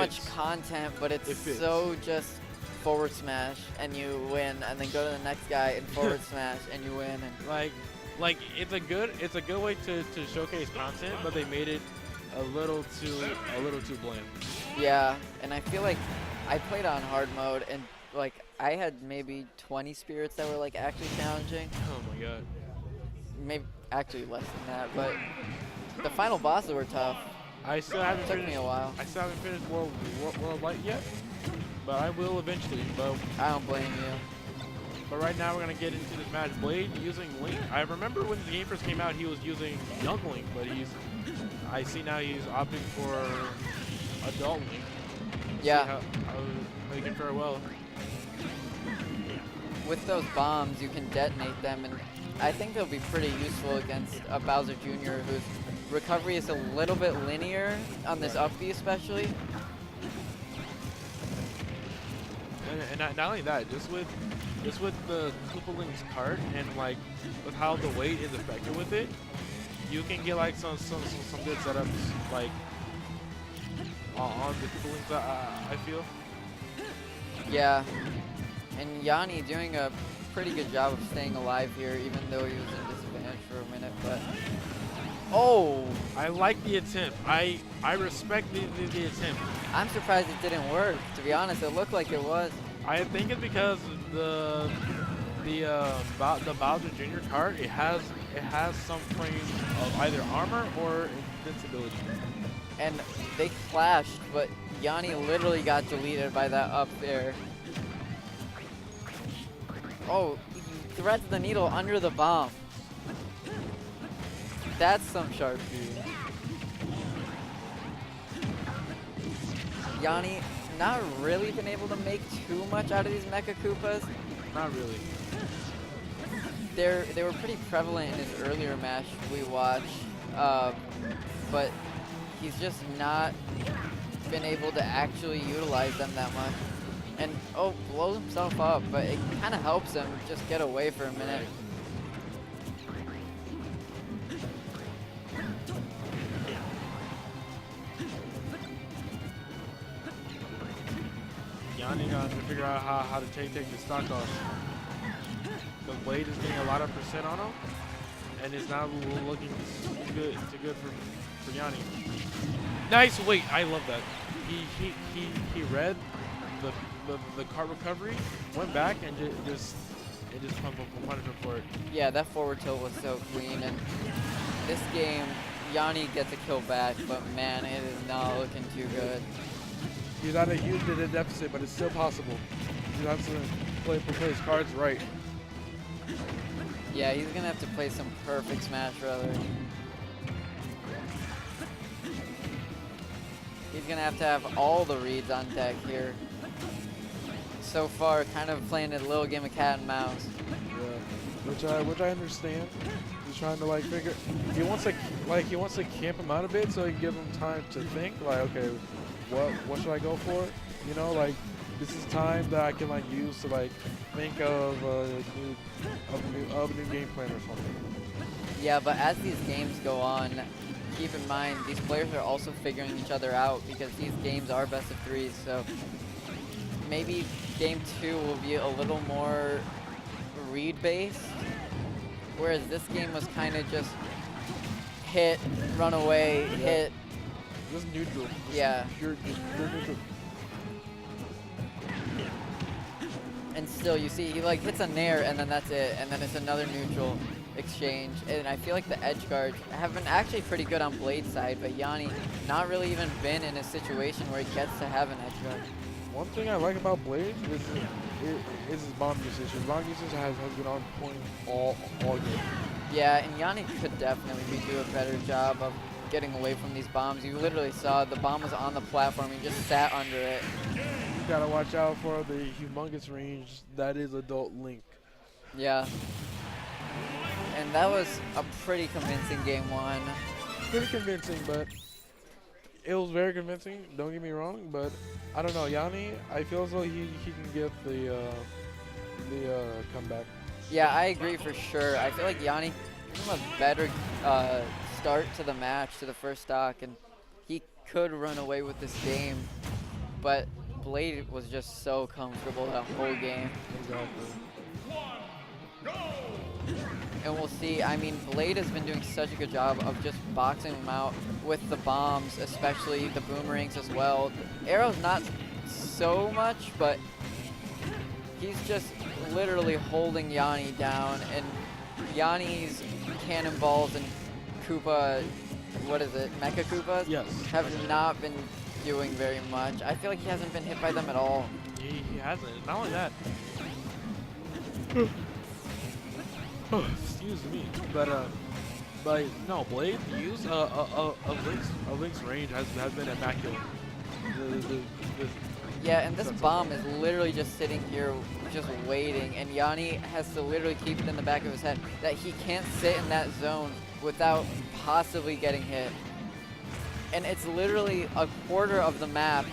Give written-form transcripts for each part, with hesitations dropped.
much content, but it's so just forward smash and you win, and then go to the next guy and forward smash and you win. And like it's a good way to showcase content, but they made it a little too bland. yeah, and I feel like I played on hard mode, and like I had maybe 20 spirits that were like actually challenging. Oh my god. Maybe actually less than that, but the final bosses were tough. I still haven't Took finished, me a while. I still haven't finished World Light yet, but I will eventually. But I don't blame you. right now we're gonna get into this match. Blade using Link. I remember when the game first came out, he was using young Link, but I see now he's opting for adult Link. Yeah. See how he can fare well. With those bombs, you can detonate them, and I think they'll be pretty useful against a Bowser Jr. whose recovery is a little bit linear on this up B especially. And not only that, just with the Koopa Link's cart and like with how the weight is affected with it, you can get like some good setups like on the Koopa Links. I feel. Yeah, and Llany doing a pretty good job of staying alive here, even though he was in disadvantage for a minute. But oh, I like the attempt. I respect the attempt. I'm surprised it didn't work. To be honest, it looked like it was. I think it's because the Bowser Jr. card it has some frames of either armor or invincibility. And they clashed, but Llany literally got deleted by that up there. Oh, he threads the needle under the bomb. That's some sharp shooting. Llany not really been able to make too much out of these Mecha Koopas. Not really. They were pretty prevalent in his earlier match we watched, but he's just not been able to actually utilize them that much. And oh, blows himself up, but it kind of helps him just get away for a minute. Llany got to figure out how to take the stock off. The Blade is getting a lot of percent on him, and it's now looking good for Llany. Nice wait, I love that. He read the cart recovery, went back and just punished him for it. Yeah, that forward tilt was so clean, and this game, Llany gets a kill back, but man, it is not looking too good. He's at a huge deficit, but it's still possible. He has to play his cards right. Yeah, he's gonna have to play some perfect Smash Brother. He's gonna have to have all the reads on deck here. So far, kind of playing a little game of cat and mouse. Yeah, which I understand. He's trying to like figure. He wants to camp him out a bit so he can give him time to think. Like, okay, what should I go for? You know, like this is time that I can like use to like think of a new game plan or something. Yeah, but as these games go on, keep in mind these players are also figuring each other out because these games are best of threes. So maybe game 2 will be a little more read based, whereas this game was kind of just hit, run away, hit. Just neutral. Yeah. Pure neutral. And still, you see, he like hits a nair, and then that's it, and then it's another neutral exchange. And I feel like the edge guards have been actually pretty good on Blade's side, but Llany not really even been in a situation where he gets to have an edge guard. One thing I like about Blade is his bomb usage. His bomb usage has been on point all game. Yeah, and Llany could definitely do a better job of getting away from these bombs. You literally saw the bomb was on the platform, he just sat under it. You gotta watch out for the humongous range that is adult Link. Yeah. And that was a pretty convincing game 1. Pretty convincing, but it was very convincing, don't get me wrong, but I don't know, Llany, I feel as though he can get the comeback. Yeah, I agree for sure. I feel like Llany gave him a better start to the match, to the first stock, and he could run away with this game. but Blade was just so comfortable that whole game. Exactly. And we'll see. I mean, Blade has been doing such a good job of just boxing them out with the bombs, especially the boomerangs as well. Arrows not so much, but he's just literally holding Llany down. And Llany's cannonballs and Koopa, what is it, Mecha Koopas? Yes. Have not been doing very much. I feel like he hasn't been hit by them at all. He hasn't. Not only that. Excuse me. But no, Blade use Link's range has been immaculate. Yeah, and this bomb is literally just sitting here, just waiting, and Llany has to literally keep it in the back of his head that he can't sit in that zone without possibly getting hit. And it's literally a quarter of the map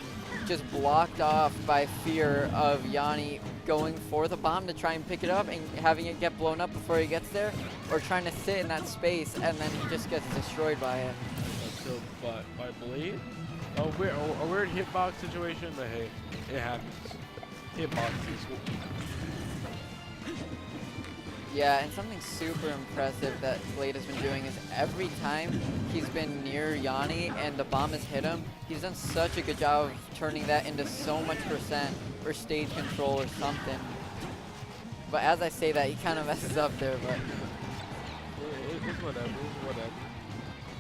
just blocked off by fear of Llany going for the bomb to try and pick it up and having it get blown up before he gets there, or trying to sit in that space and then he just gets destroyed by it. So, by Blade, a weird hitbox situation, but hey, it happens. Hitboxes. Yeah, and something super impressive that Blade has been doing is every time he's been near Llany and the bomb has hit him, he's done such a good job of turning that into so much percent or stage control or something. But as I say that, he kind of messes up there, but It's whatever, it's whatever.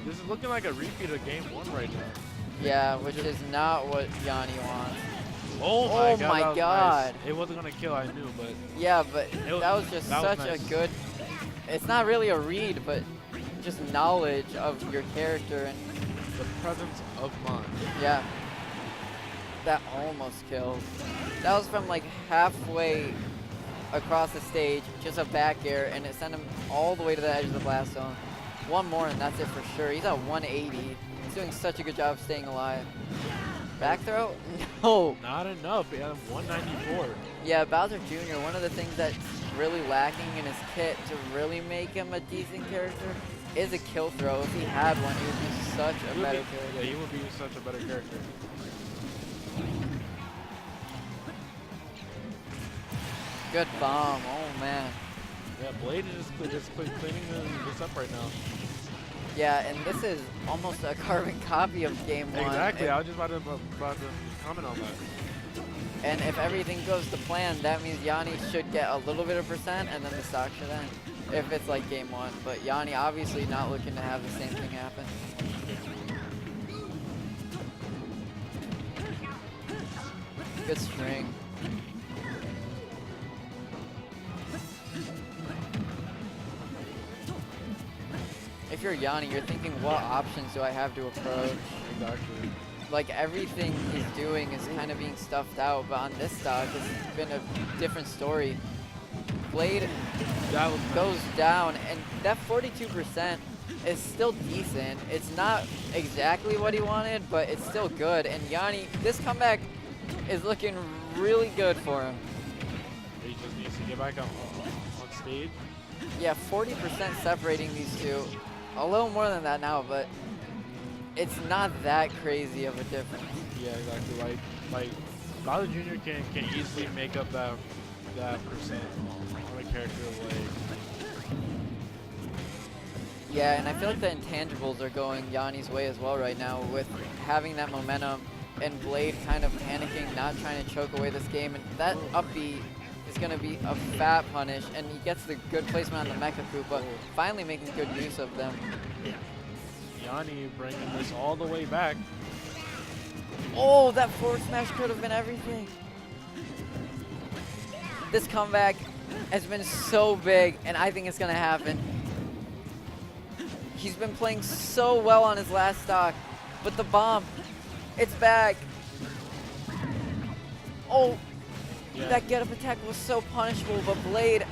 This is looking like a repeat of game 1 right now. yeah, which is not what Llany wants. Oh Oh my my god. God. Nice. It wasn't gonna kill, I knew, but Yeah, but that was just such nice. a good, it's not really a read, but just knowledge of your character, and the presence of mind. yeah, that almost killed. That was from like halfway across the stage, just a back air, and it sent him all the way to the edge of the blast zone. One more and that's it for sure. He's at 180. He's doing such a good job of staying alive. Back throw? No. Not enough. Yeah, 194. Yeah, Bowser Jr., one of the things that's really lacking in his kit to really make him a decent character is a kill throw. If he had one, he would be such a better character. Yeah, he would be such a better character. Good bomb. Oh, man. Yeah, Blade is just cleaning this up right now. Yeah, and this is almost a carbon copy of game 1. Exactly. I was just about to comment on that. And if everything goes to plan, that means Llany should get a little bit of percent, and then the stock should end. If it's like game 1. But Llany obviously not looking to have the same thing happen. Good string. If you're Llany, you're thinking, what options do I have to approach? Exactly. Like, everything he's doing is kind of being stuffed out, but on this stock, it's been a different story. Blade goes down, and that 42% is still decent. It's not exactly what he wanted, but it's still good. And Llany, this comeback is looking really good for him. He just needs to get back on stage. Yeah, 40% separating these two. A little more than that now, but it's not that crazy of a difference. Yeah, exactly. Like Bowser Jr. can easily make up that percent on a character like. Yeah, and I feel like the intangibles are going Llany's way as well right now with having that momentum and Blade kind of panicking, not trying to choke away this game, and that up B is going to be a fat punish, and he gets the good placement on the Mecha Koopa, finally making good use of them. Llany bringing this all the way back. Oh, that forward smash could have been everything. This comeback has been so big, and I think it's going to happen. He's been playing so well on his last stock, but the bomb, it's back. Oh. Yeah. That get-up attack was so punishable, but Blade,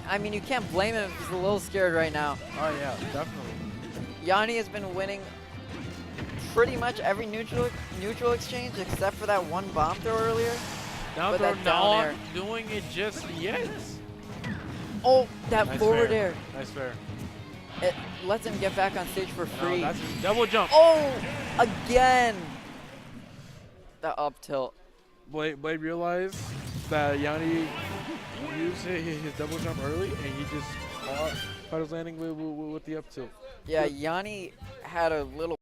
I mean, you can't blame him if he's a little scared right now. Oh yeah, definitely. Llany has been winning pretty much every neutral exchange except for that one bomb throw earlier. Now but they're that down not air. doing it just yet. Oh, that Nice forward fair. air. Nice fair. It lets him get back on stage for free. No, that's a double jump. Oh, again. The up tilt. Blade realized that Llany used his double jump early, and he just caught his landing with the up tilt. Yeah, Llany had a little